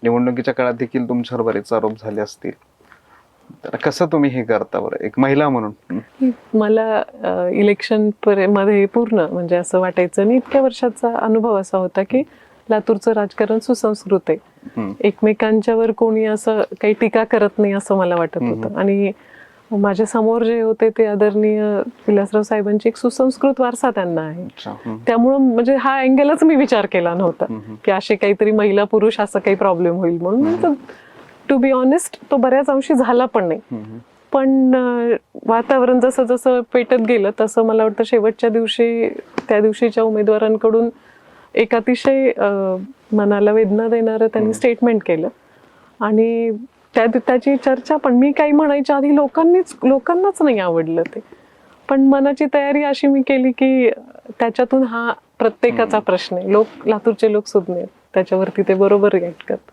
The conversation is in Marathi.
निवडणुकीच्या काळात देखील तुमच्यावर बरेच आरोप झाले असतील, तर कसं तुम्ही हे करता बरं एक महिला म्हणून? मला इलेक्शन मध्ये पूर्ण म्हणजे असं वाटायचं, आणि इतक्या वर्षाचा अनुभव असा होता की लातूरचं राजकारण सुसंस्कृत आहे, एकमेकांच्यावर कोणी असं काही टीका करत नाही असं मला वाटत होतं. आणि माझ्या समोर जे होते ते आदरणीय विलासराव साहेबांची एक सुसंस्कृत वारसा त्यांना आहे. त्यामुळं म्हणजे हा अँगलच मी विचार केला नव्हता की असे काहीतरी महिला पुरुष असं काही प्रॉब्लेम होईल म्हणून. टू बी ऑनेस्ट तो बऱ्याच अंशी झाला पण नाही. पण वातावरण जसं जसं पेटत गेलं तसं मला वाटतं शेवटच्या दिवशी त्या दिवशीच्या उमेदवारांकडून एक अतिशय मनाला वेदना देणारं त्यांनी स्टेटमेंट केलं. आणि त्याची चर्चा पण मी काही म्हणायच्या आधी लोकांनाच नाही आवडलं ते. पण मनाची तयारी अशी मी केली की त्याच्यातून हा प्रत्येकाचा प्रश्न आहे, लातूरचे लोक सुज्ञ आहेत, त्याच्यावरती ते बरोबर रिॲक्ट करतात.